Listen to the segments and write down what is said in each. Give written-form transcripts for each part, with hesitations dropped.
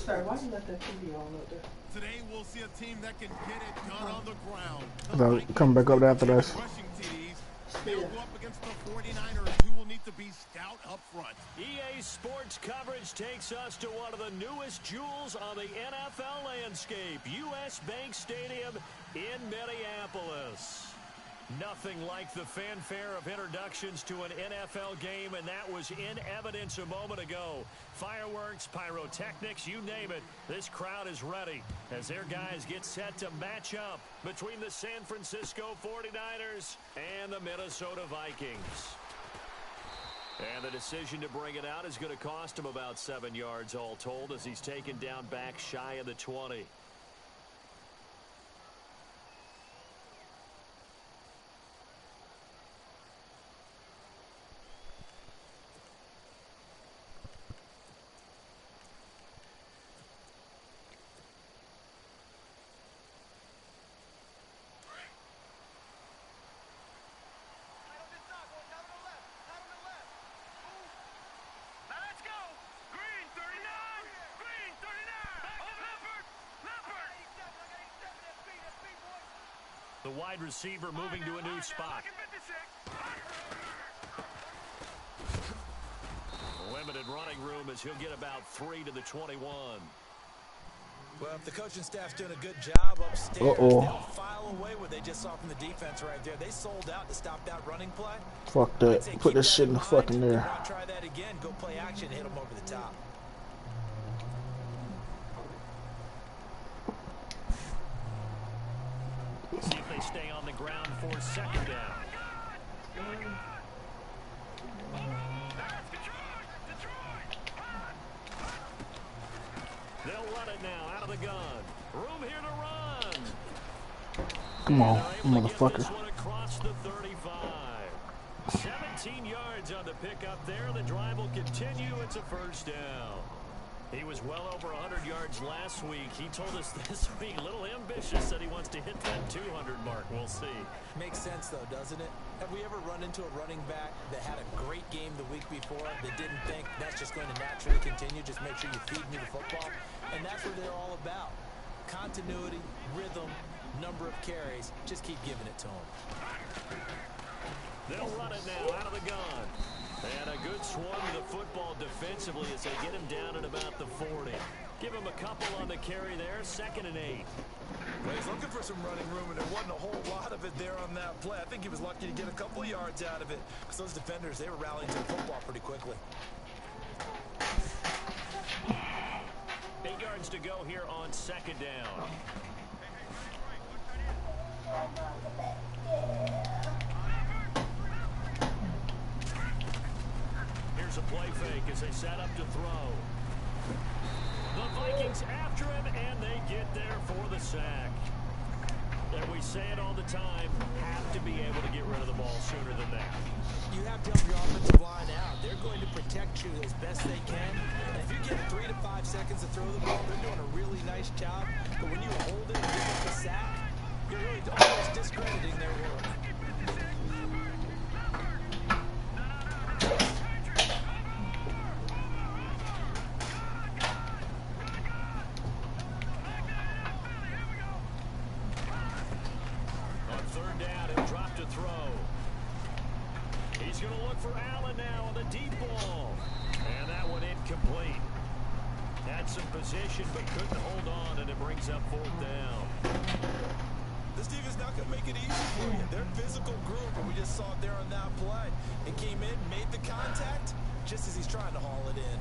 Sorry, why you let that TV on up there? Today we'll see a team that can get it done on the ground. So come back up after this. Rushing TDs. They'll go up against the 49ers, who will need to be stout up front. EA Sports coverage takes us to one of the newest jewels on the NFL landscape, US Bank Stadium in Minneapolis. Nothing like the fanfare of introductions to an NFL game, and that was in evidence a moment ago. Fireworks, pyrotechnics, you name it. This crowd is ready as their guys get set to match up between the San Francisco 49ers and the Minnesota Vikings. And the decision to bring it out is going to cost him about 7 yards all told as he's taken down back shy of the 20. The wide receiver moving to a new spot. Limited running room as he'll get about 3 to the 21. Well, if the coaching staff's doing a good job upstairs, they'll file away what they just saw from the defense right there. They sold out to stop that running play. Fuck that. Put this shit in the fucking there. Try that again. Go play action. Hit them over the top. See if they stay on the ground for second down. They'll run it now out of the gun. Room here to run. Come on, motherfucker. This one across the 35. 17 yards on the pickup there. The drive will continue. It's a first down. He was well over 100 yards last week. He told us this week, a little ambitious, that he wants to hit that 200 mark. We'll see. Makes sense, though, doesn't it? Have we ever run into a running back that had a great game the week before that didn't think that's just going to naturally continue? Just make sure you feed me the football. And that's what they're all about. Continuity, rhythm, number of carries. Just keep giving it to them. They'll run it now out of the gun. And a good swarm of the football defensively as they get him down at about the 40. Give him a couple on the carry there, 2nd and 8. Well, he's looking for some running room, and there wasn't a whole lot of it there on that play. I think he was lucky to get a couple of yards out of it because those defenders, they were rallying to the football pretty quickly. 8 yards to go here on 2nd down. Here's a play fake as they set up to throw. The Vikings after him, and they get there for the sack. And we say it all the time, have to be able to get rid of the ball sooner than that. You have to help your offensive line out. They're going to protect you as best they can. And if you get 3 to 5 seconds to throw the ball, they're doing a really nice job. But when you hold it and give up the sack, you're really almost discrediting their work. Position, but couldn't hold on, and it brings up 4th down. This defense not going to make it easy for you. They're a physical group, and we just saw it there on that play. It came in, made the contact, just as he's trying to haul it in.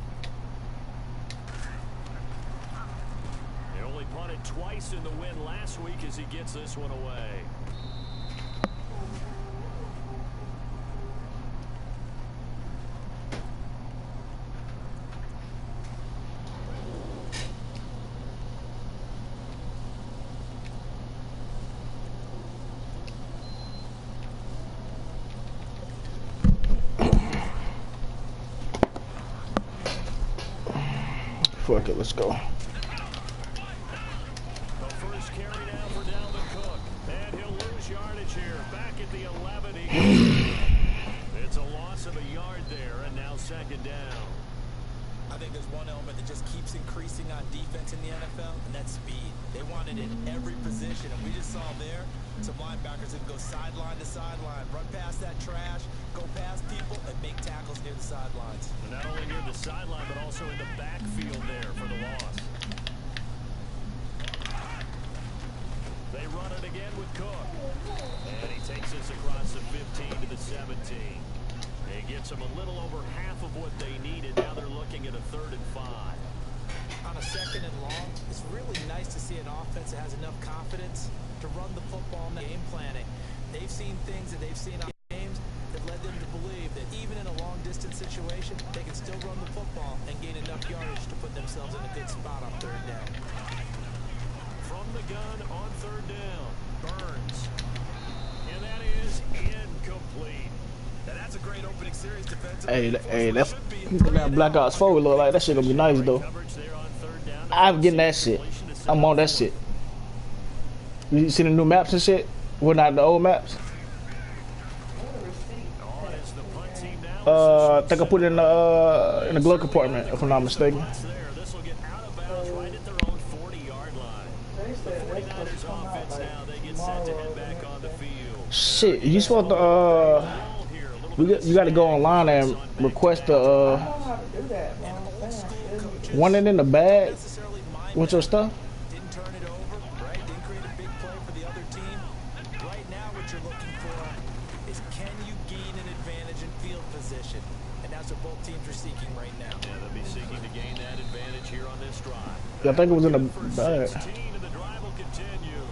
He only punted twice in the win last week as he gets this one away. Fuck it, let's go. The first carry down for Dalvin Cook, and he'll lose yardage here. Back at the 11. It's a loss of a yard there, and now 2nd down. I think there's one element that just keeps increasing on defense in the NFL, and that's speed. They want it in every position, and we just saw there some linebackers that go sideline to sideline, run past that trash, go past people, and make tackles near the sidelines. And not only near the sideline, but also in the backfield there for the loss. They run it again with Cook. And he takes us across the 15 to the 17. It gets them a little over half of what they needed. Now they're looking at a 3rd and 5. On a 2nd and long, it's really nice to see an offense that has enough confidence to run the football in the game planning. They've seen things that they've seen on games that led them to believe that even in a long-distance situation, they can still run the football and gain enough yardage to put themselves in a good spot on 3rd down. From the gun on 3rd down, Burns. And that is incomplete. Now that's a great opening series defensive. Hey, that's that Black Ops 4 look like that shit gonna be nice though. I'm getting that shit. I'm on that shit. You see the new maps and shit? Well, not the old maps. I think I put it in the glove compartment, if I'm not mistaken. This will get out of bounds right at their own 40-yard line. The 49ers offense now, they get set to head back on the field. Shit, you supposed to you got to go online and request the one it in the bag with your stuff. Didn't turn it over, right? Didn't create a big play for the other team. Right now, what you're looking for is can you gain an advantage in field position? And that's what both teams are seeking right now. Yeah, they'll be seeking to gain that advantage here on this drive. Yeah, I think it was in the bag. 16 and the drive will continue.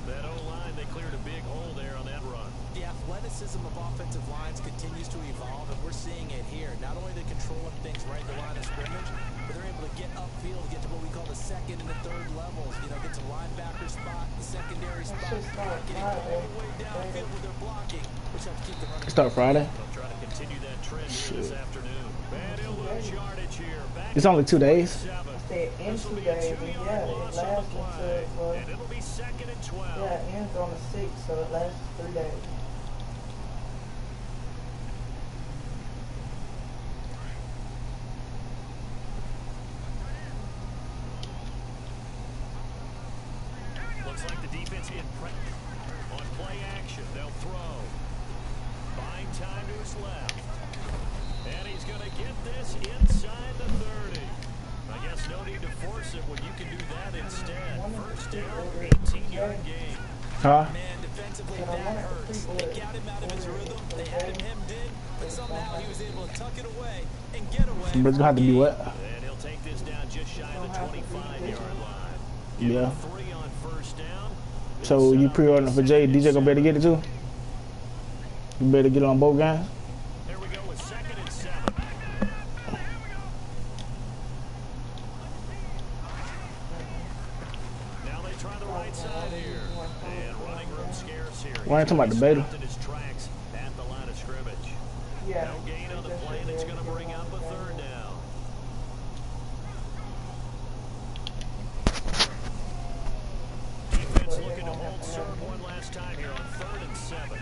That O-line, they cleared a big hole there on that run. The athleticism of offensive lines continues to evolve, and we're seeing it here. Not only are they controlling things right in the line of scrimmage, but they're able to get upfield, get to what we call the 2nd and the 3rd levels. You know, get to linebacker spot, the secondary spot, getting all the way downfield with their blocking, which helps keep the running. Start Friday. They'll try to continue that trend here this afternoon. And he'll lose yardage here. Back It's only 2 days. Said in 2 days, and yeah, it lasts until and it'll be 2nd and 12. yeah, it ends on the 6th, so it lasts 3 days. Looks like the defense in on play action. They'll throw. Buying time to his left. And he's going to get this inside the 30. I guess no need to force it when you can do that instead. 1st down, 18-yard gain. Huh? Man, defensively, that hurts. They got him out of his rhythm. They had him hemmed in, but somehow he was able to tuck it away and get away. Somebody's gonna have to be wet. And he'll take this down just shy of the 25-yard line. Yeah. 3 on 1st down. So you pre-ordering for Jay? DJ gonna be able to get it too? You better get it on both games. Here we go with 2nd and 7. Now they try the right side here. And running room scarce here. Why ain't talking about the beta? Stopped in his tracks at the line of scrimmage. Yeah. No gain on the play, and it's going to bring up a 3rd down. Defense looking to hold serve one last time here on 3rd and 7.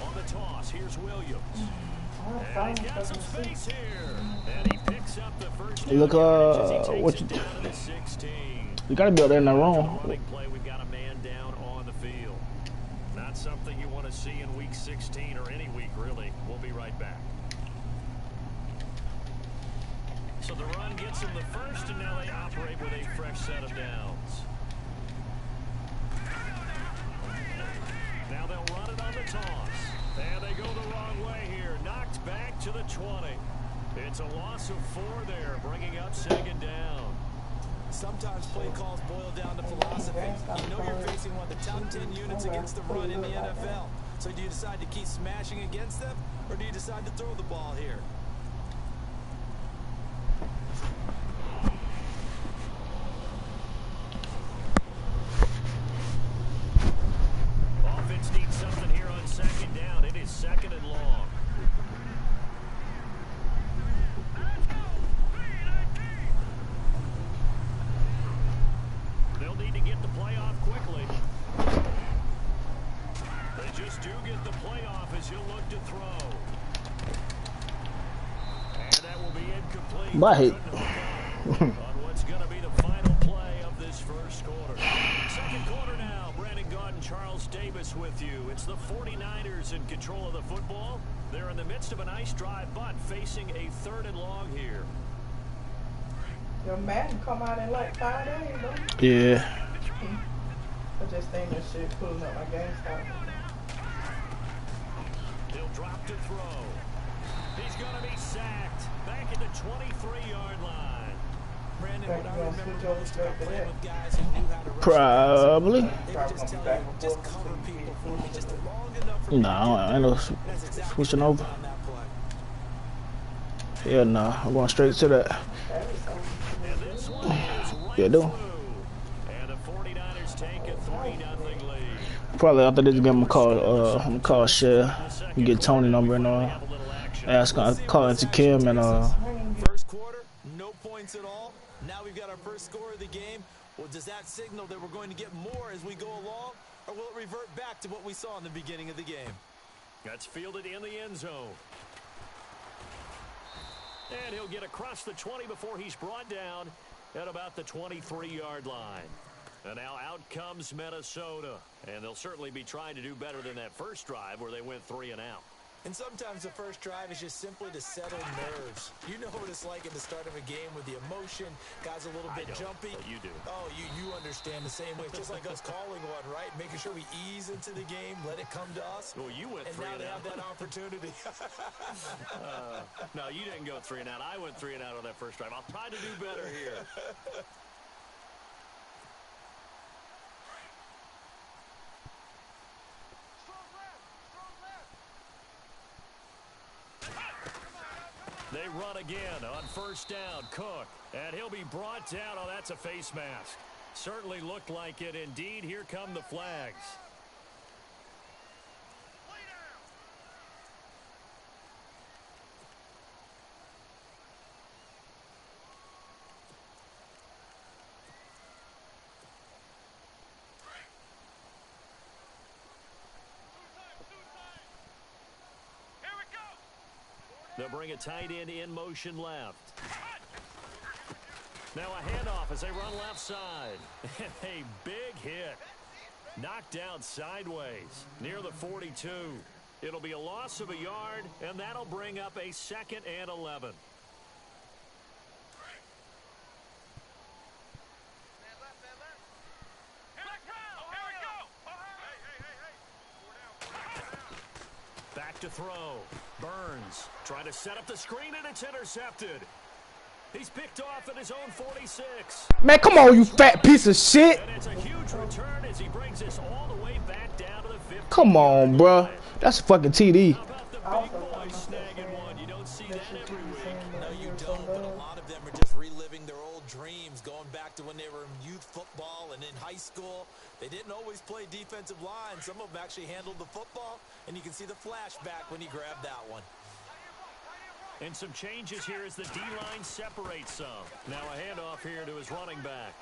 On the toss, here's Williams. And he's got some space here. And he picks up the first down. Look, as he takes what it you- down to the 16. You gotta be out there in that wrong. Running play, we've got a man down on the field. Not something you want to see in week 16 or any week, really. We'll be right back. So the run gets them the first, and now they operate with a fresh set of downs. Now they'll run it on the toss. And they go the wrong way here. Knocked back to the 20. It's a loss of 4 there, bringing up 2nd down. Sometimes play calls boil down to philosophy. You know you're facing one of the top 10 units against the run in the NFL. So do you decide to keep smashing against them, or do you decide to throw the ball here? Offense needs something here on 2nd down. It is 2nd and long. They'll need to get the play off quickly. They just do get the play off as he'll look to throw. Incomplete. My hit. On what's going to be the final play of this first quarter. Second quarter now. Brandon Gaudin, Charles Davis with you. It's the 49ers in control of the football. They're in the midst of a nice drive, but facing a 3rd and long here. Your Madden come out in like 5 days, though. Yeah. I just think that shit pulling up my GameStop. He'll drop to throw. He's going to be sacked. Back at the 23-yard line. Brandon, Think what I you gonna remember switch over most straight about to playing that? with guys who knew how to rush Probably. the passer, they would just tell you, just cover people for me, just long enough for me to Nah, I get ain't no there. That's exactly switching what over. happened on that play. Yeah, nah. I'm going straight to that. And this one is right Yeah, do. through. And the 49ers take a 3-0 lead. Probably after this game, I'm gonna call Shell and get Tony number and ask call into Kim and First quarter, no points at all. Now we've got our first score of the game. Well, does that signal that we're going to get more as we go along, or will it revert back to what we saw in the beginning of the game? That's fielded in the end zone. And he'll get across the 20 before he's brought down at about the 23-yard line. And now out comes Minnesota. And they'll certainly be trying to do better than that first drive where they went 3 and out. And sometimes the first drive is just simply to settle nerves. You know what it's like at the start of a game with the emotion, guys a little bit jumpy. But you do. Oh, you understand the same way. It's just like us calling one, right? Making sure we ease into the game, let it come to us. Well, you went and 3 now and they out. have that opportunity. No, you didn't go 3 and out. I went 3 and out on that first drive. I'll try to do better here. They run again on first down. Cook. And he'll be brought down. Oh, that's a face mask. Certainly looked like it. Indeed, here come the flags. They'll bring a tight end in motion left. Now a handoff as they run left side. A big hit. Knocked down sideways near the 42. It'll be a loss of a yard, and that'll bring up a 2nd and 11. Back to throw. Burns trying to set up the screen, and it's intercepted. He's picked off at his own 46. man, come on, you fat piece of shit. And it's a huge return as he brings this all the way back down to the 50. Come on, bruh. That's a fucking TD. How about the big boy snagging one? You don't see that every week. No, you don't, but a lot of them are just reliving their old dreams, going back to when they were in youth football and in high school. They didn't always play defensive line. Some of them actually handled the football, and you can see the flashback when he grabbed that one. And some changes here as the D-line separates some. Now a handoff here to his running back.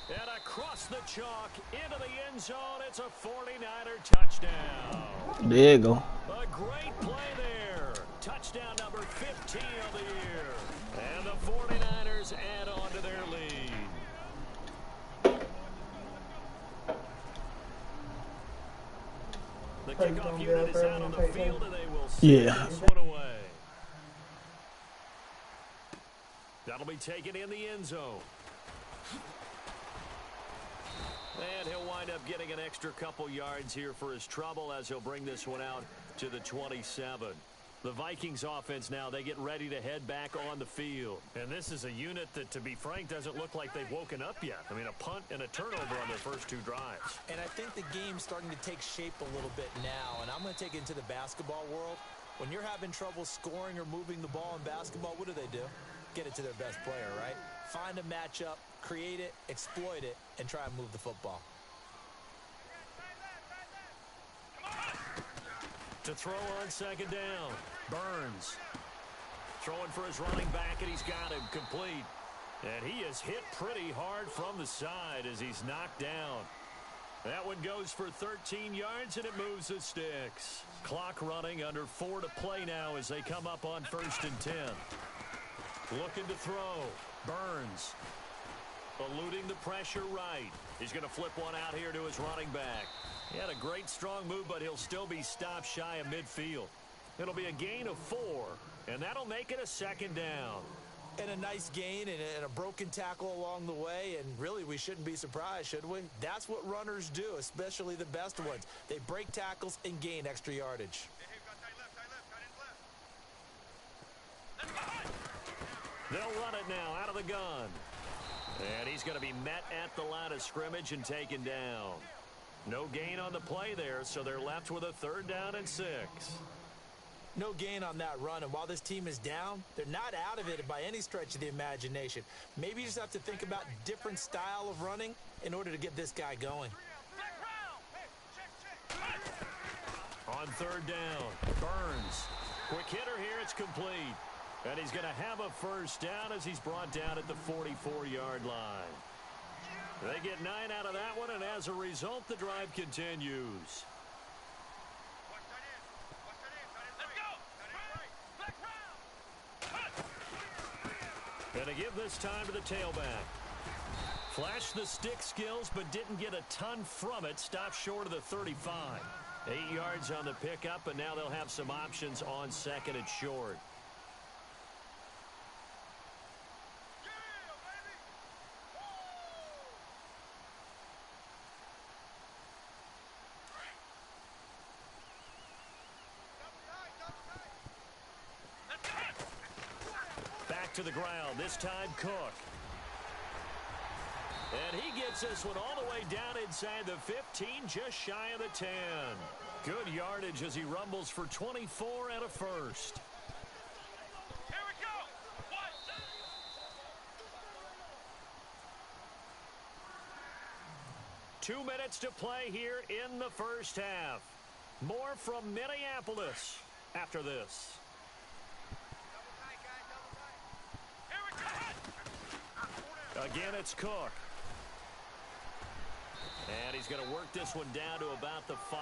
And across the chalk into the end zone. It's a 49er touchdown. There you go. A great play there. Touchdown number 15 of the year. And the 49ers add on to their lead. The kickoff unit is out on the field, and they will send this one away. That'll be taken in the end zone. And he'll wind up getting an extra couple yards here for his trouble as he'll bring this one out to the 27. The Vikings offense now, they get ready to head back on the field. And this is a unit that, to be frank, doesn't look like they've woken up yet. I mean, a punt and a turnover on their first 2 drives. And I think the game's starting to take shape a little bit now, and I'm going to take it into the basketball world. When you're having trouble scoring or moving the ball in basketball, what do? Get it to their best player, right? Find a matchup, create it, exploit it, and try and move the football. To throw on second down, Burns. Throwing for his running back, and he's got him complete. And he is hit pretty hard from the side as he's knocked down. That one goes for 13 yards, and it moves the sticks. Clock running, under 4 to play now as they come up on 1st and 10. Looking to throw. Burns. Eluding the pressure right. He's going to flip one out here to his running back. He had a great strong move, but he'll still be stopped shy of midfield. It'll be a gain of 4, and that'll make it a 2nd down. And a nice gain and a broken tackle along the way, and really we shouldn't be surprised, should we? That's what runners do, especially the best ones. They break tackles and gain extra yardage. They'll run it now out of the gun. And he's going to be met at the line of scrimmage and taken down. No gain on the play there, so they're left with a 3rd down and 6. No gain on that run, and while this team is down, they're not out of it by any stretch of the imagination. Maybe you just have to think about different style of running in order to get this guy going. On 3rd down, Burns. Quick hitter here, it's complete. And he's going to have a 1st down as he's brought down at the 44-yard line. They get 9 out of that one, and as a result, the drive continues. And to give this time to the tailback. Flashed the stick skills, but didn't get a ton from it. Stopped short of the 35. 8 yards on the pickup, and now they'll have some options on 2nd and short. To the ground, this time Cook. And he gets this one all the way down inside the 15, just shy of the 10. Good yardage as he rumbles for 24 and a 1st. Here we go. 2 minutes to play here in the 1st half. More from Minneapolis after this. Again, it's Cook. And he's going to work this one down to about the 5.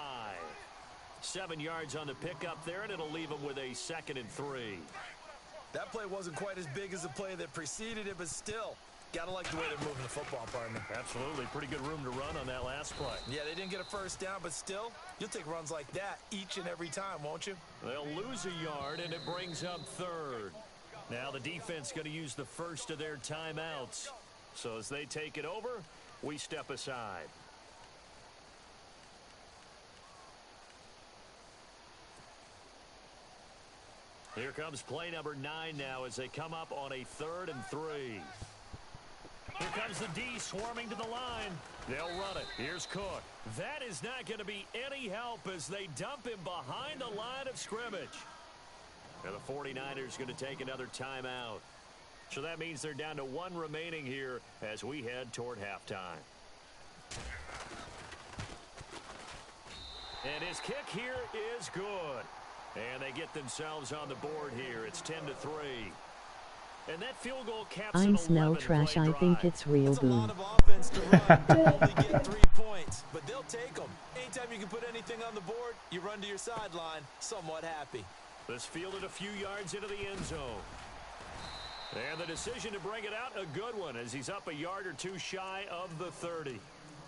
7 yards on the pickup there, and it'll leave him with a 2nd and 3. That play wasn't quite as big as the play that preceded it, but still, got to like the way they're moving the football, partner. Absolutely. Pretty good room to run on that last play. Yeah, they didn't get a 1st down, but still, you'll take runs like that each and every time, won't you? They'll lose a yard, and it brings up 3rd. Now the defense going to use the 1st of their timeouts. So as they take it over, we step aside. Here comes play number 9 now as they come up on a 3rd and 3. Here comes the D swarming to the line. They'll run it. Here's Cook. That is not going to be any help as they dump him behind the line of scrimmage. And the 49ers going to take another timeout. So that means they're down to 1 remaining here as we head toward halftime. And his kick here is good. And they get themselves on the board here. It's 10-3. And that field goal caps I'm smell trash. I think it's real Boone. boom. That's a lot of offense to run to only get 3 points, but they'll take them. Anytime you can put anything on the board, you run to your sideline somewhat happy. This fielded a few yards into the end zone. And the decision to bring it out, a good one, as he's up a yard or 2 shy of the 30.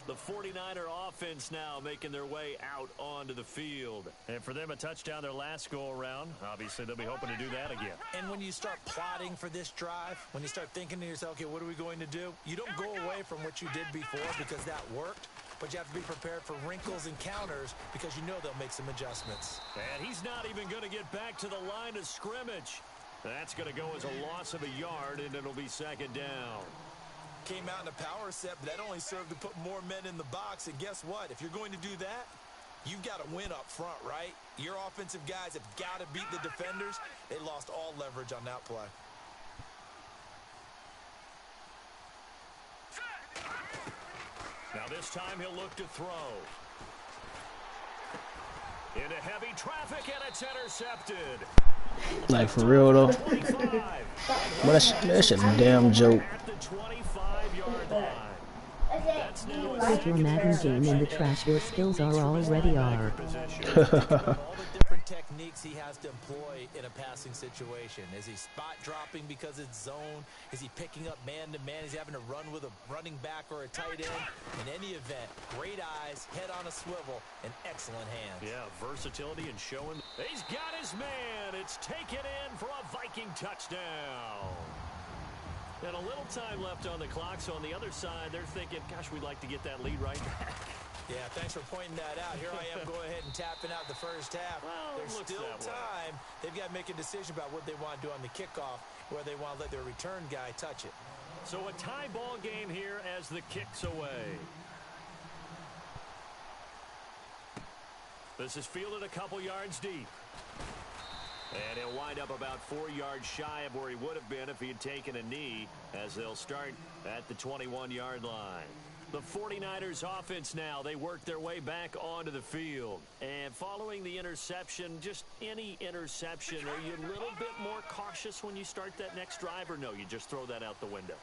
The 49er offense now making their way out onto the field. And for them, a touchdown their last go-around. Obviously, they'll be hoping to do that again. And when you start plotting for this drive, when you start thinking to yourself, okay, what are we going to do? You don't go away from what you did before because that worked. But you have to be prepared for wrinkles and counters because you know they'll make some adjustments. And he's not even going to get back to the line of scrimmage. That's going to go as a loss of a yard, and it'll be 2nd down. Came out in a power set, but that only served to put more men in the box. And guess what? If you're going to do that, you've got to win up front, right? Your offensive guys have got to beat the defenders. They lost all leverage on that play. Now this time he'll look to throw. Into heavy traffic, and it's intercepted. Like, for real, though. But that shit a damn joke. At the 25-yard line. Put your Madden game in the trash. Your skills are already are. All the different techniques he has to employ in a passing situation. Is he spot dropping because it's zone? Is he picking up man-to-man? Is he having to run with a running back or a tight end? In any event, great eyes, head on a swivel, and excellent hands. Yeah, versatility and showing. He's got his man. It's taken in for a Viking touchdown. And a little time left on the clock, so on the other side, they're thinking, gosh, we'd like to get that lead right back. Yeah, thanks for pointing that out. Here I am going ahead and tapping out the first half. Well, there's still time. They've got to make a decision about what they want to do on the kickoff, where they want to let their return guy touch it. So a tie ball game here as the kick's away. This is fielded a couple yards deep. And he'll wind up about 4 yards shy of where he would have been if he had taken a knee, as they'll start at the 21-yard line. The 49ers offense now, they work their way back onto the field. And following the interception, just any interception, are you a little bit more cautious when you start that next drive, or no, you just throw that out the window?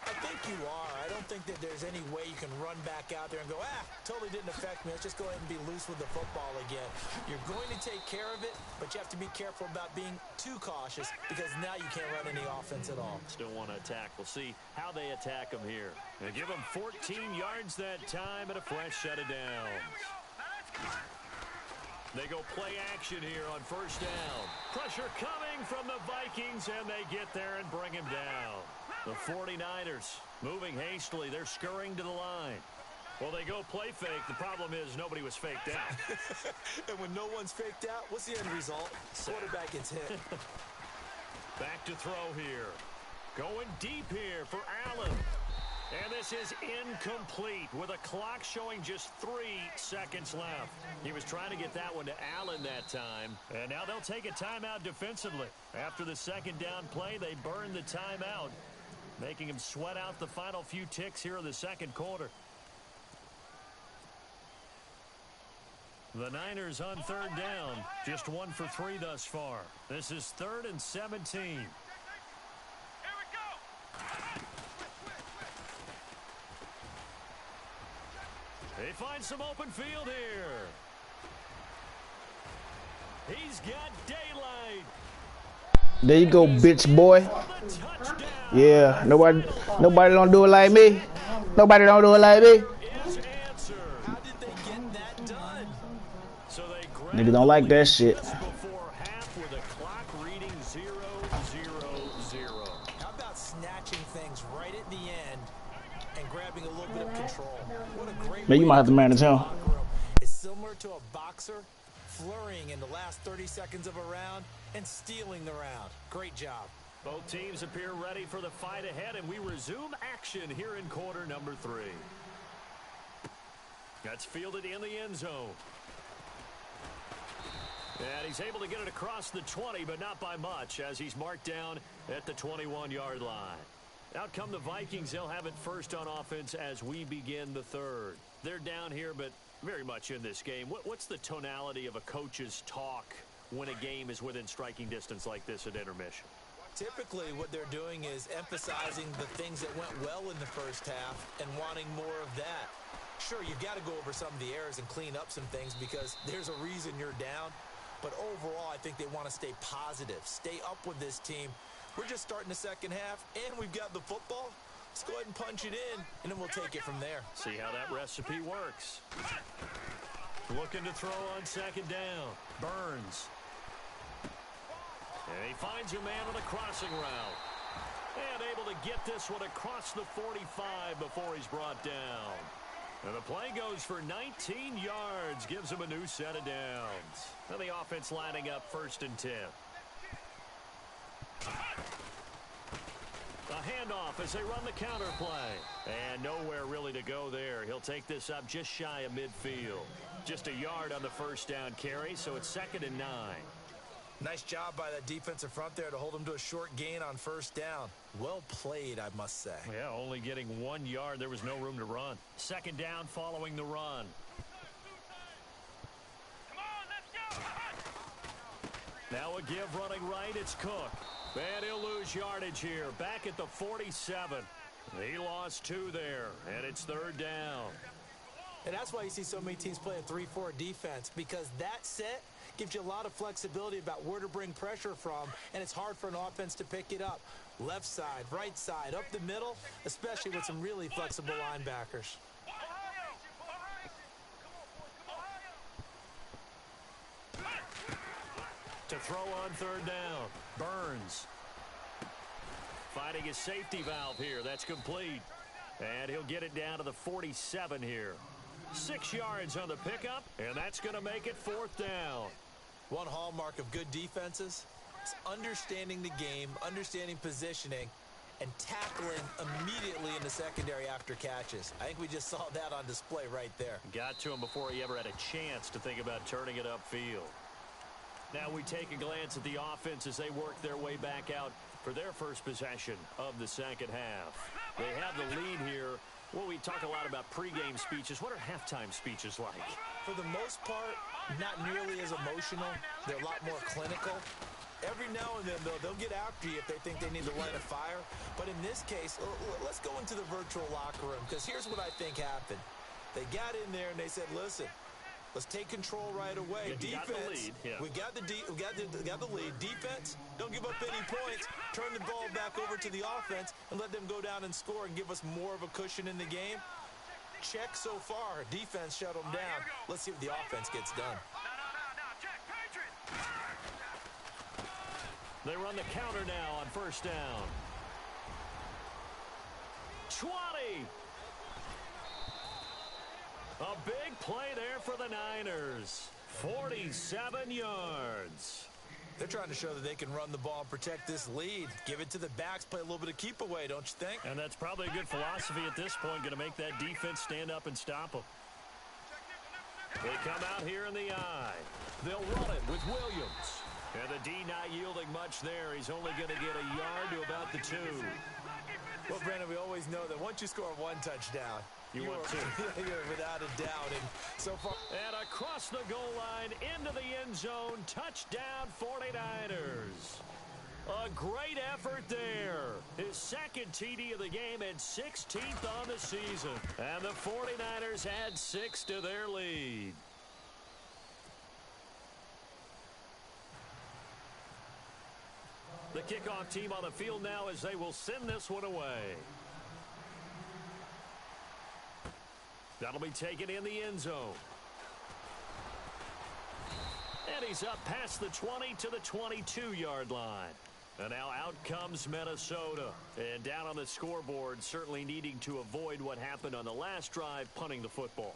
I think you are. I don't think that there's any way you can run back out there and go, totally didn't affect me. Let's just go ahead and be loose with the football again. You're going to take care of it, but you have to be careful about being too cautious because now you can't run any offense at all. Still want to attack. We'll see how they attack him here. They give him 14 yards that time and a fresh set of downs. They go play action here on first down. Pressure coming from the Vikings, and they get there and bring him down. The 49ers moving hastily. They're scurrying to the line. Well, they go play fake. The problem is nobody was faked out. And when no one's faked out, what's the end result? Quarterback gets hit. Back to throw here. Going deep here for Allen. And this is incomplete with a clock showing just 3 seconds left. He was trying to get that one to Allen that time. And now they'll take a timeout defensively. After the second down play, they burn the timeout, making him sweat out the final few ticks here in the second quarter. The Niners on third down, just 1 for 3 thus far. This is 3rd and 17. They find some open field here. He's got daylight. There you go, bitch boy. Yeah, nobody don't do it like me. Nobody don't do it like me. How did they get that done? So Niggas don't like that shit. Before half with a clock reading 0-0-0. How about snatching things right at the end and grabbing a little bit of control? What a great Man, you might have to manage him. It's similar to a boxer flurrying in the last 30 seconds of a round and stealing the round. Great job. Both teams appear ready for the fight ahead, and we resume action here in quarter number 3. That's fielded in the end zone. And he's able to get it across the 20, but not by much, as he's marked down at the 21-yard line. Out come the Vikings. They'll have it first on offense as we begin the third. They're down here, but very much in this game. What's the tonality of a coach's talk when a game is within striking distance like this at intermission? Typically, what they're doing is emphasizing the things that went well in the first half and wanting more of that. Sure, you've got to go over some of the errors and clean up some things because there's a reason you're down. But overall, I think they want to stay positive, stay up with this team. We're just starting the second half, and we've got the football. Let's go ahead and punch it in, and then we'll take it from there. See how that recipe works. Looking to throw on second down. Burns. And he finds a man on a crossing route. And able to get this one across the 45 before he's brought down. And the play goes for 19 yards. Gives him a new set of downs. And the offense lining up 1st and 10. A handoff as they run the counter play. And nowhere really to go there. He'll take this up just shy of midfield. Just a yard on the first down carry, so it's 2nd and 9. Nice job by that defensive front there to hold him to a short gain on first down. Well played, I must say. Yeah, only getting 1 yard. There was no room to run. 2nd down following the run. Now a give running right. It's Cook. And he'll lose yardage here. Back at the 47. He lost 2 there, and it's 3rd down. And that's why you see so many teams play a 3-4 defense, because that set gives you a lot of flexibility about where to bring pressure from, and it's hard for an offense to pick it up. Left side, right side, up the middle, especially with some really flexible linebackers. To throw on 3rd down, Burns. Finding his safety valve here. That's complete. And he'll get it down to the 47 here. 6 yards on the pickup, and that's going to make it 4th down. One hallmark of good defenses is understanding the game, understanding positioning, and tackling immediately in the secondary after catches. I think we just saw that on display right there. Got to him before he ever had a chance to think about turning it upfield. Now we take a glance at the offense as they work their way back out for their first possession of the second half. They have the lead here. Well, we talk a lot about pregame speeches. What are halftime speeches like? For the most part, not nearly as emotional. They're a lot more clinical. Every now and then, though, they'll get after you if they think they need to light a fire. But in this case, let's go into the virtual locker room, because here's what I think happened. They got in there and they said, listen, let's take control right away. Yeah, Defense, we got the lead. Defense, don't give up any points. Turn the ball back over to the offense and let them go down and score and give us more of a cushion in the game. Check so far. Defense shut them down. Let's see what the offense gets done. They run the counter now on 1st down. 20. A big play there for the Niners. 47 yards. They're trying to show that they can run the ball and protect this lead. Give it to the backs, play a little bit of keep away, don't you think? And that's probably a good philosophy at this point, going to make that defense stand up and stop them. They come out here in the eye. They'll run it with Williams. And the D not yielding much there. He's only going to get a yard to about the 2. Well, Brandon, we always know that once you score 1 touchdown, you want 2. Without a doubt. And so far. And across the goal line, into the end zone, touchdown 49ers. A great effort there. His 2nd TD of the game and 16th on the season. And the 49ers add 6 to their lead. The kickoff team on the field now as they will send this one away. That'll be taken in the end zone. And he's up past the 20 to the 22-yard line. And now out comes Minnesota. And down on the scoreboard, certainly needing to avoid what happened on the last drive, punting the football.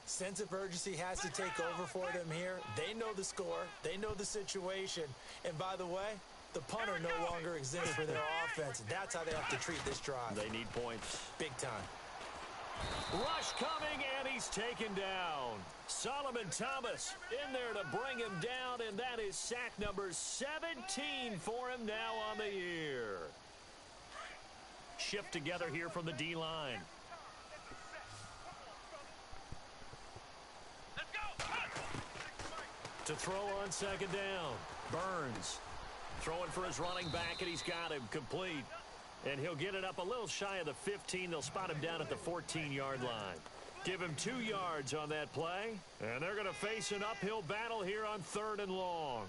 Sense of urgency has to take over for them here. They know the score. They know the situation. And by the way, the punter no longer exists for their offense. That's how they have to treat this drive. They need points. Big time. Rush coming, and he's taken down. Solomon Thomas in there to bring him down, and that is sack number 17 for him now on the year. Shift together here from the D-line. To throw on 2nd down, Burns throwing for his running back, and he's got him complete. And he'll get it up a little shy of the 15. They'll spot him down at the 14-yard line. Give him 2 yards on that play. And they're going to face an uphill battle here on 3rd and long.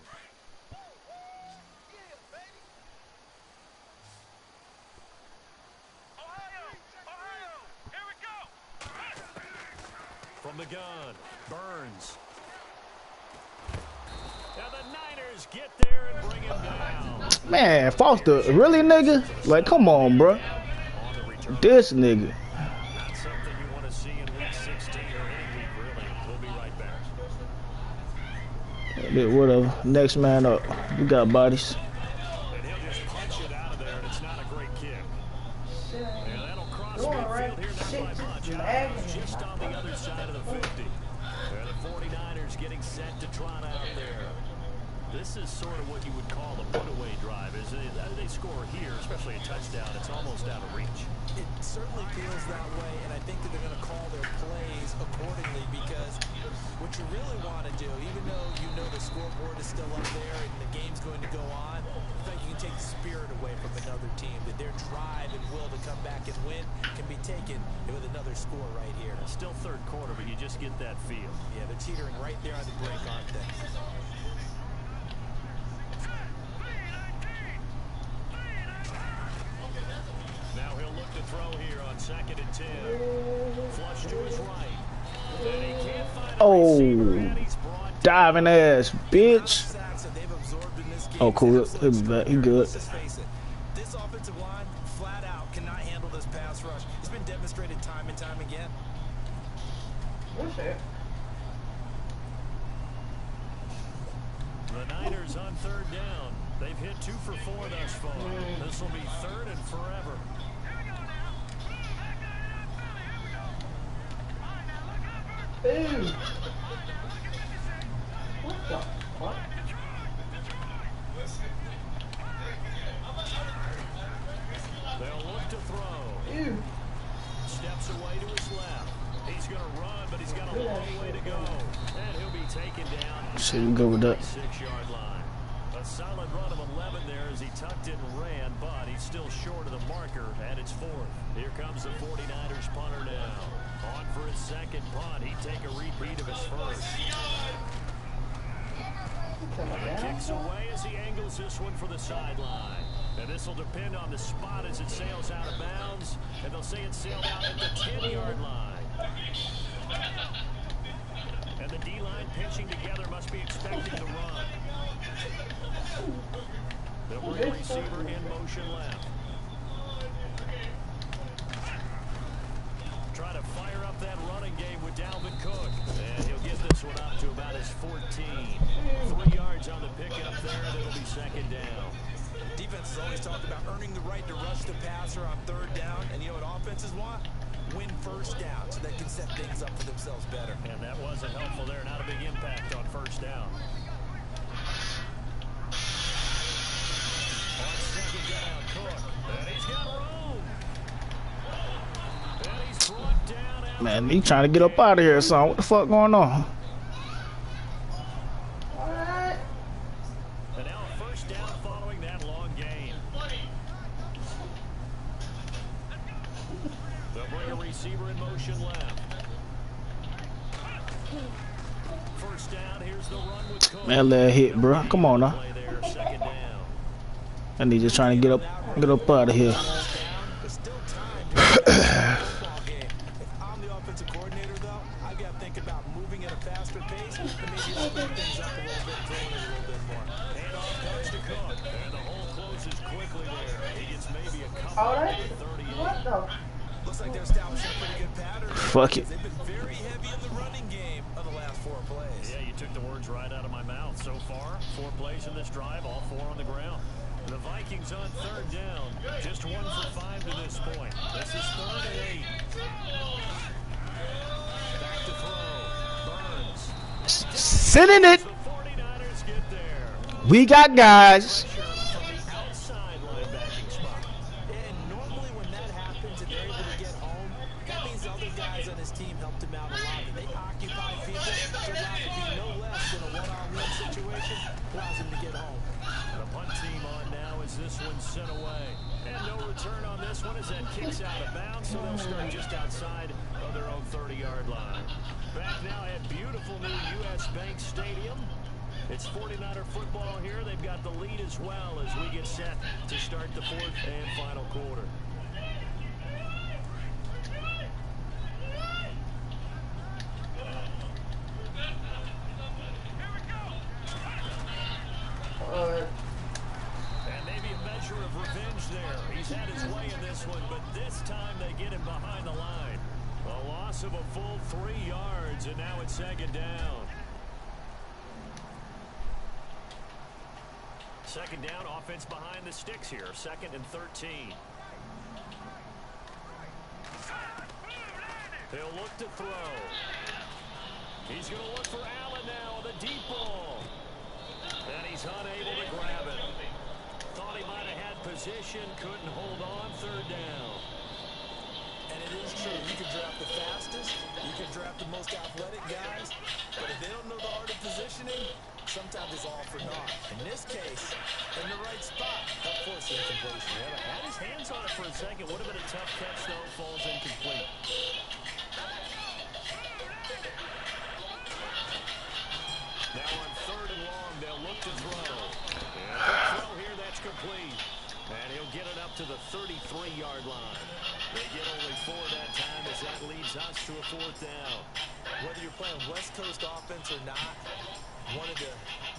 Here we go. From the gun, Burns. Now the Niners get there and bring him down. Man, Foster, really, nigga? Like, come on, bro. This nigga. Not something you want to see in week 16 or any week, really. We'll be right back. Whatever. Next man up. We got bodies. And he'll just punch it out of there, and it's not a great kick. Yeah, that'll cross midfield here, not by much. Just on the other side of the 50. And the 49ers getting set to trot out there. This is sort of what you would call a put-away drive, isn't it? They score here, especially a touchdown. It's almost out of reach. It certainly feels that way, and I think that they're going to call their plays accordingly, because what you really want to do, even though you know the scoreboard is still up there and the game's going to go on, think you can take the spirit away from another team, that their drive and will to come back and win can be taken with another score right here. Still third quarter, but you just get that feel. Yeah, they're teetering right there on the break, aren't they? Now he'll look to throw here on 2nd and 10. Flush to his right. And he can't find a receiver, and he's brought down. Diving ass, bitch. Sacks that they've absorbed in this game. Oh, cool. He'll be back. He good. Let's just face it. This offensive line, flat out, cannot handle this pass rush. It's been demonstrated time and time again. What's that? The Niners on 3rd down. They've hit 2 for 4 thus far. This will be 3rd and forever. Ooh. What the fuck? They'll look to throw. Ew. Steps away to his left. He's going to run, but he's got a long way to go. And he'll be taken down. Shouldn't go with that. 6-yard line. A solid run of 11 there as he tucked in and ran, but he's still short of the marker at its 4th. Here comes the 49ers punter now. On for his 2nd punt. He'd take a repeat of his 1st. Kicks away as he angles this one for the sideline. And this will depend on the spot as it sails out of bounds. And they'll say it sailed out at the 10-yard line. And the D-line pinching together must be expecting the run. They'll bring a receiver in motion left. Try to fire up that running game with Dalvin Cook. And he'll get this one up to about his 14. 3 yards on the pickup there, and it'll be 2nd down. Defense has always talked about earning the right to rush the passer on 3rd down. And you know what offenses want? Win 1st down so they can set things up for themselves better. And that wasn't helpful there. Not a big impact on 1st down. On 2nd down, Cook. And he's got room. And he's brought down. Man, he trying to get up out of here or something. What the fuck going on? And now a 1st down following that long gain. They'll bring a receiver in motion left. 1st down, here's the run with Cook. Man, let it hit, bro. Come on now. Play there, 2nd down. And he just trying to get up out of here. There's still time to get that football game. If I'm the offensive coordinator, though, I've got to think about moving at a faster pace and maybe speed things up a little bit, throwing it a little bit more. Handoff comes to Cook. And the hole closes quickly there. He gets maybe a couple All right. of 38. What the? Looks like they're establishing a pretty good pattern. Fuck it. They've been very heavy in the running game of the last 4 plays. Yeah, you took the words right out of my mouth. So far, 4 plays in this drive, all 4 on the ground. The Vikings on 3rd down. Just 1 for 5 to this point. This is 3rd and 8. Back to throw. Burns. Sit in it. The 49ers get there. We got guys. Pressure from the outside linebacking spot. And normally when that happens and they're able to get home, that means other guys on his team helped him out a lot. And they occupy people to allow it to be no less than a one-on-one situation, allows him to get home. The punt team on now as this one's sent away. And no return on this one as that kicks out of bounds, so they'll start just outside of their own 30-yard line. Back now at beautiful new U.S. Bank Stadium. It's 49er football here. They've got the lead as well as we get set to start the 4th and final quarter. And maybe a measure of revenge there. He's had his way in this one, but this time they get him behind the line. A loss of a full 3 yards, and now it's 2nd down. 2nd down, offense behind the sticks here. 2nd and 13. He'll look to throw. He's going to look for Allen now with a deep ball. And he's unable to grab it. Thought he might have had position, couldn't hold on. 3rd down. And it is true. You can draft the fastest. You can draft the most athletic guys. But if they don't know the art of positioning, sometimes it's all for naught. In this case, in the right spot, help force the incompletion. Yeah, had his hands on it for a second. Would have been a tough catch, though. Falls incomplete. Now on 3rd and long, they'll look to throw. And the throw here, that's complete. And he'll get it up to the 33-yard line. They get only 4 that time as that leads us to a 4th down. Whether you're playing West Coast offense or not, one of the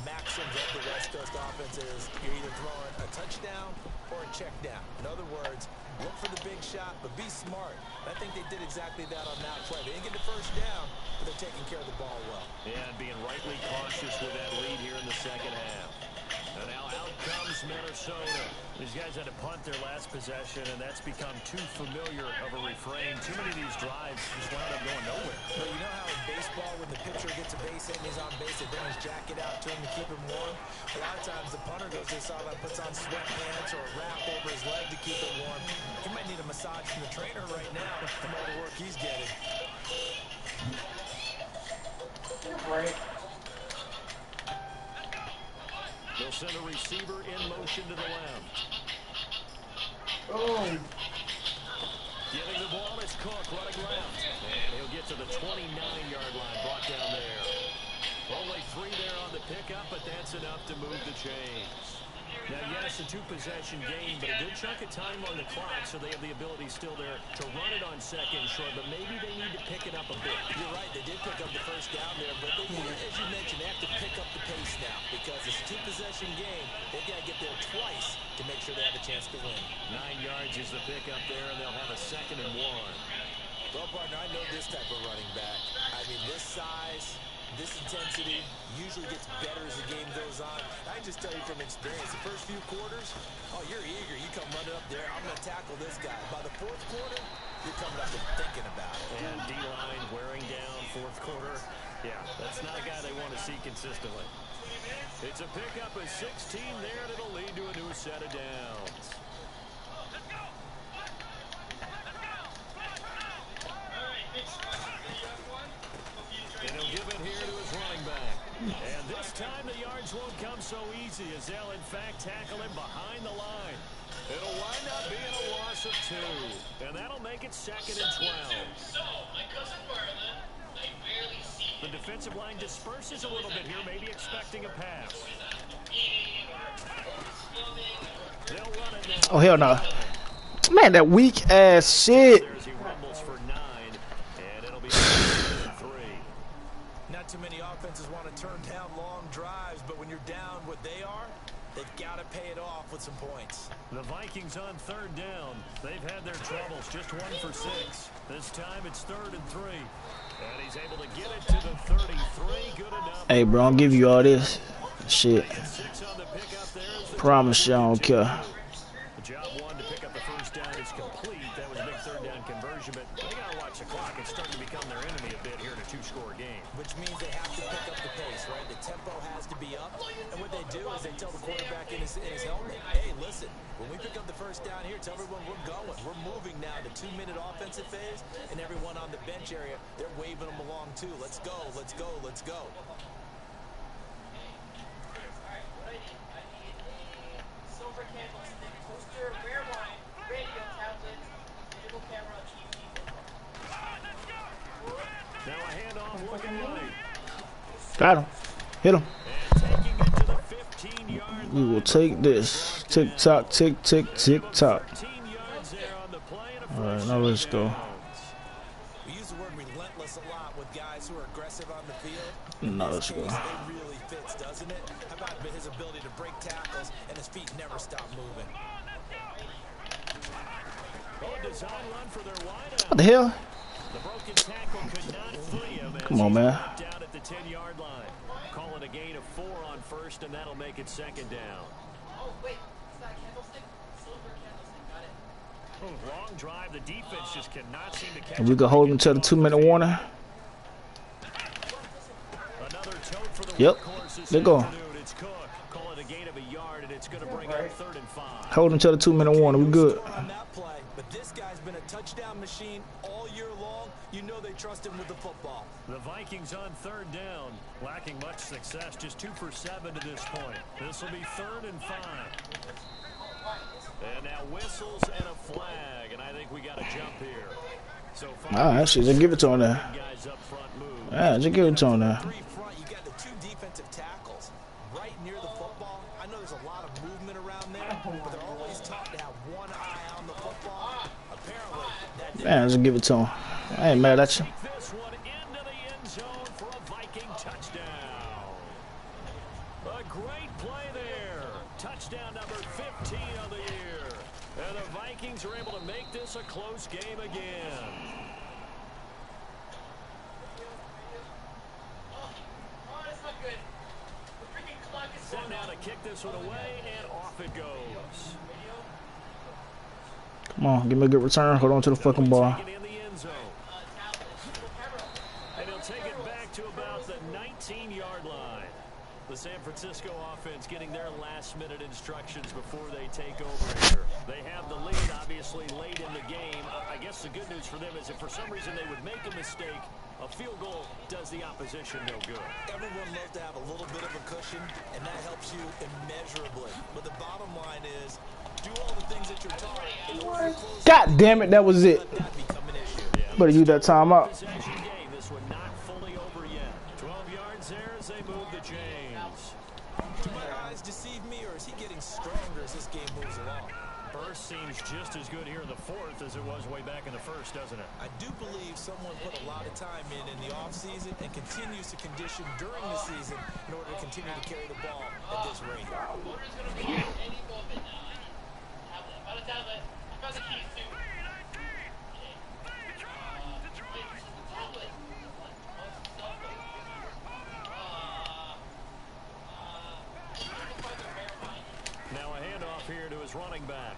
maxims of the West Coast offense is you're either throwing a touchdown or a check down. In other words, look for the big shot, but be smart. I think they did exactly that on that play. They didn't get the first down, but they're taking care of the ball well. Yeah, and being rightly cautious with that lead here in the second half. And now out comes Minnesota. These guys had to punt their last possession, and that's become too familiar of a refrain. Too many of these drives just wound up going nowhere. Well, you know how in baseball, when the pitcher gets a base hit and he's on base, they bring his jacket out to him to keep him warm? A lot of times the punter goes to the sideline, puts on sweatpants or a wrap over his leg to keep it warm. He might need a massage from the trainer right now from all the work he's getting. Right. They'll send a receiver in motion to the left. Oh. Getting the ball is Cook running left. And he'll get to the 29-yard line, brought down there. Only 3 there on the pickup, but that's enough to move the chains. Now, yes, a 2-possession game, but a good chunk of time on the clock, so they have the ability still there to run it on 2nd and short, but maybe they need to pick it up a bit. You're right, they did pick up the first down there, but they, as you mentioned, they have to pick up the pace now because it's a 2-possession game. They've got to get there twice to make sure they have a chance to win. 9 yards is the pickup there, and they'll have a 2nd and 1. Well, partner, I know this type of running back. I mean, this size, this intensity usually gets better as the game goes on. I can just tell you from experience, the first few quarters, oh, you're eager. You come running up there, I'm going to tackle this guy. By the 4th quarter, you're coming up and thinking about it. And D-line wearing down 4th quarter. Yeah, that's not a guy they want to see consistently. It's a pickup of 16 there that'll lead to a new set of downs. And he'll give it here to his running back. And this time the yards won't come so easy as they'll in fact tackle him behind the line. It'll wind up being a loss of 2. And that'll make it 2nd and 12. The defensive line disperses a little bit here, maybe expecting a pass. They'll run it now. Oh, hell no. Man, that weak ass shit. There's he rumbles for 9, and it'll be 3. Not too many offenses want to turn down long drives, but when you're down what they are, they've got to pay it off with some points. The Vikings on 3rd down. They've had their troubles, just 1 for 6. This time it's 3rd and 3. And he's able to get it to the 33. Good enough. Hey, bro, I'll give you all this shit. 6 on the pickup there. Promise you I don't care. The job 1 to pick up the first down is complete. That was a big 3rd down conversion, but they got to watch the clock. It's starting to become their enemy a bit here in a 2-score game. Which means they have to pick up the pace, right? The tempo has to be up. And what they do is they tell the quarterback in his helmet, hey, listen, when we pick up the first down here, tell everyone we're going. We're moving now to 2-minute offensive phase, and everyone on the bench area, they're waving them along too. Let's go, let's go, let's go. Silver candlestick, toaster, rare wine, radio, tablet, digital camera, TV. Now a handoff looking right. Got him. Hit him. And taking it to the 15-yard We line. will take this. Tick tock, tick, tick, tick tock. 13 yards there on the play and a All right, first now let's go. down. We use the word relentless a lot with guys who are aggressive on the field. No, In let's this go. case, it really fits, doesn't it? How about his ability to break tackles and his feet never stop moving? Oh, design run for their wideout. What the hell? The broken tackle could not free him. as Come on, he's man. knocked down at the 10-yard line. Call it a gain of 4 on 1st, and that'll make it 2nd down. Oh, wait. Is that candlestick? Silver candlestick. Got it. Long drive. The defense just cannot seem to catch If we it. could hold him to the 2-minute warning. Another tote for the Yep. workhorse this There go. afternoon. It's Cook. Call it the gain of a yard, and it's going to bring up 3rd and 5. Hold until the 2-minute warning. We good. On that play, but this guy's been a touchdown machine all year long. You know they trust him with the football. The Vikings on 3rd down, lacking much success, just 2 for 7 to this point. This will be 3rd and 5. And now whistles and a flag, and I think we got a jump here. So Shit, just give it to him there. guys up front move. Yeah, just give it to him there. Three front, you got the 2 defensive tackles right near the football. I know there's a lot of movement around there, but they're always taught to have one eye on the football. Apparently, that didn't. Man, just give it to him. I ain't mad at you. Take this one into the end zone for a Viking touchdown. A great play there. Touchdown number 15 of the year. And the Vikings are able to make this a close game again. Set now to kick this one away, and off it goes. Come on, give me a good return. Hold on to the fucking ball. Take it in the end zone. And he'll take it back to about the 19-yard line. The San Francisco offense getting their last-minute instructions before they take over here. They have the lead, obviously, late in the game. I guess the good news for them is if for some reason they would make a mistake, a field goal does the opposition no good. Everyone loves to have a little bit of a cushion, and that helps you immeasurably. But the bottom line is, do all the things that you're taught in order to close. God damn it, that was it. Let that become an issue. Better use that timeout. Possession game. This one not fully over yet. 12 yards there as they move the chains. Do my eyes deceive me, or is he getting stronger as this game moves along? First seems just as good here in the 4th as it was way back in the 1st, doesn't it? I do believe someone put a lot of time in the offseason and continues to condition during the season in order to continue to carry the ball at this rate. Now a handoff here to his running back.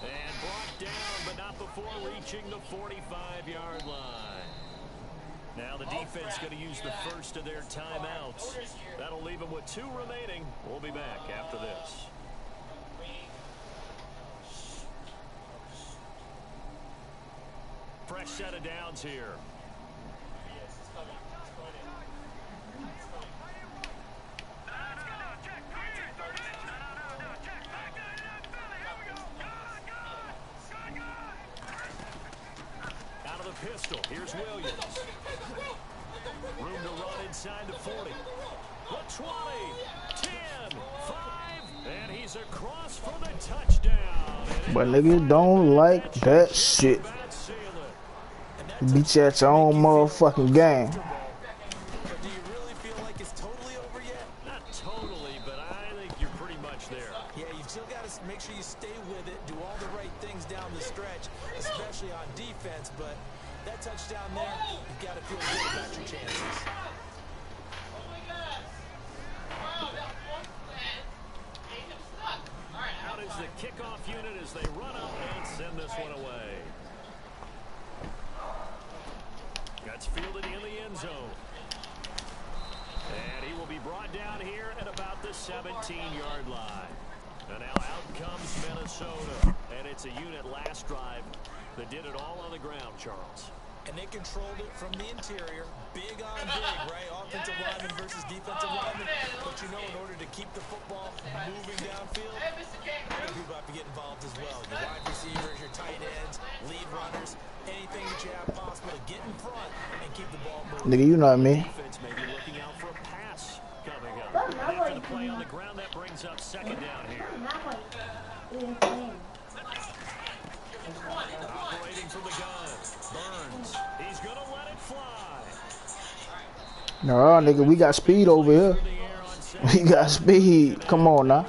And brought down, but not before reaching the 45-yard line. Now the defense going to use the first of their timeouts. That'll leave them with 2 remaining. We'll be back after this. Fresh set of downs here. Out of the pistol. Here's Williams. Room to run inside the 40. The 20, 10, 5, and he's across for the touchdown. But niggas don't like that shit. Beat you at your own motherfucking game. But do you really feel like it's totally over yet? Not totally, but I think you're pretty much there. Yeah, you still got to make sure you stay with it, do all the right things down the stretch, especially on defense. But that touchdown there, you've got to feel good about your chances. Out is the kickoff unit as they run up and send this one away. That's fielded in the end zone. And he will be brought down here at about the 17-yard line. And now out comes Minnesota. And it's a unit last drive that did it all on the ground, Charles. And they controlled it from the interior. Big on big, right? Offensive lineman versus defensive lineman. But you know, in order to keep the football moving downfield, other people have to get involved as well. Your wide receivers, your tight ends, lead runners, anything that you have possible to get in front and keep the ball moving. Nigga, you know what I mean. Defense may be looking out for a pass coming up. And after the play on the ground, that brings up 2nd down here. Operating from the gun. Burns. He's going to let it fly. No, nigga, we got speed over here. We got speed. Come on now.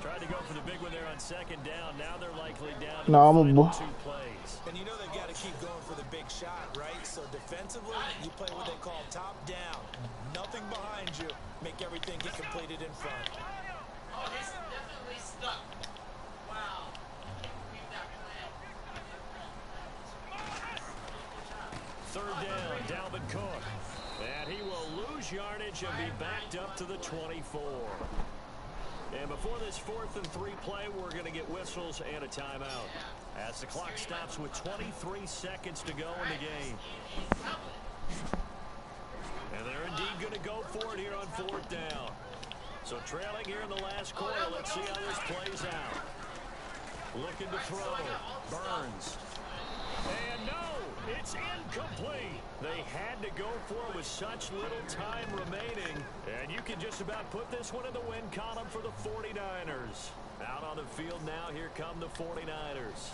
Tried to go for the big one there on 2nd down. Now they're likely down. No, I'm a final boy. 2 plays. And you know they've got to keep going for the big shot, right? So defensively, you play what they call top down. Nothing behind you. Make everything get completed in front. Oh, he's definitely stuck. Wow. Keep that plan. 3rd down, Dalvin Cook. And he will lose yardage and be backed up to the 24. And before this 4th and 3 play, we're going to get whistles and a timeout, as the clock stops with 23 seconds to go in the game. And they're indeed going to go for it here on 4th down. So trailing here in the last quarter, let's see how this plays out. Looking to throw. Burns. And no, it's incomplete. They had to go for it with such little time remaining. And you can just about put this one in the win column for the 49ers. Out on the field now, here come the 49ers.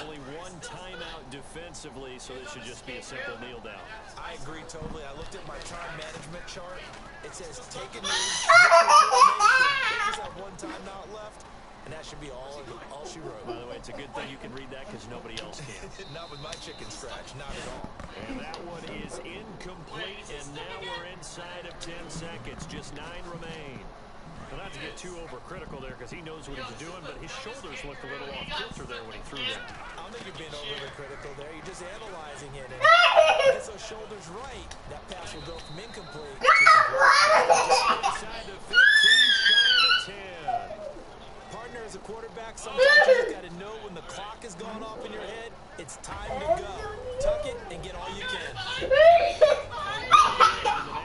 Only one timeout defensively, so this should just be a simple kneel down. I agree totally. I looked at my time management chart. It says take a knee, they just have one timeout left, and that should be all she wrote. By the way, it's a good thing you can read that because nobody else can. Not with my chicken scratch, not at all. And that one is incomplete, and now we're inside of 10 seconds. Just 9 remain. Well, not to get too overcritical there because he knows what he's doing, but his shoulders looked a little off kilter there when he threw that. I don't think you're being overly critical there. You're just analyzing it. And if he gets those shoulders right, that pass will go from incomplete to complete. Inside the 15, shy of the 10. Partner, as a quarterback, sometimes you just got to know when the clock is going off in your head, it's time to go. Tuck it and get all you can. In the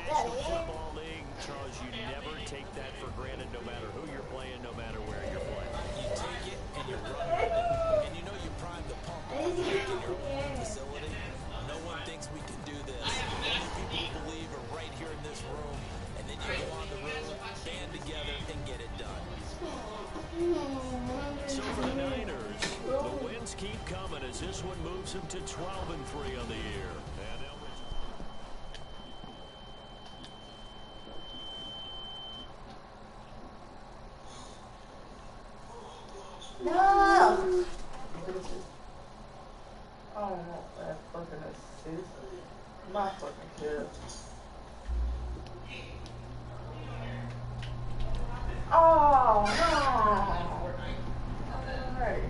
National Football League, Charles, you never take that for granted no matter who you're playing, no matter where you're playing. You take it and you run with it. And you know you prime the pump in your own facility. No one thinks we can do this. Only people who believe are right here in this room. And then you go on the road, band together, and get it done. So for the Niners, the wins keep coming as this one moves them to 12-3 on the year. And No! I don't want that fucking assist. My fucking kid. Oh, no! Alright.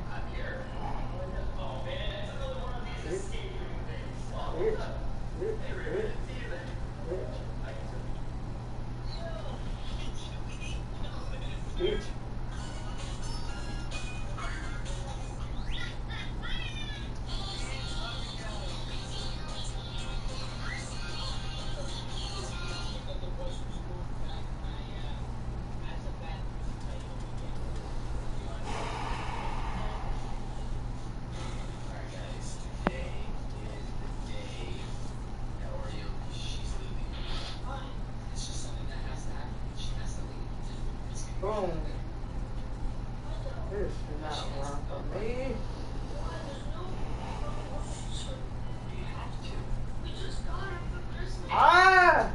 Bitch. Boom. This is not wrong for me. Ah!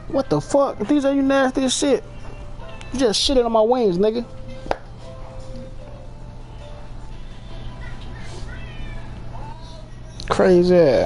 What the fuck? These are you nasty as shit. You just shitted on my wings, nigga. Crazy.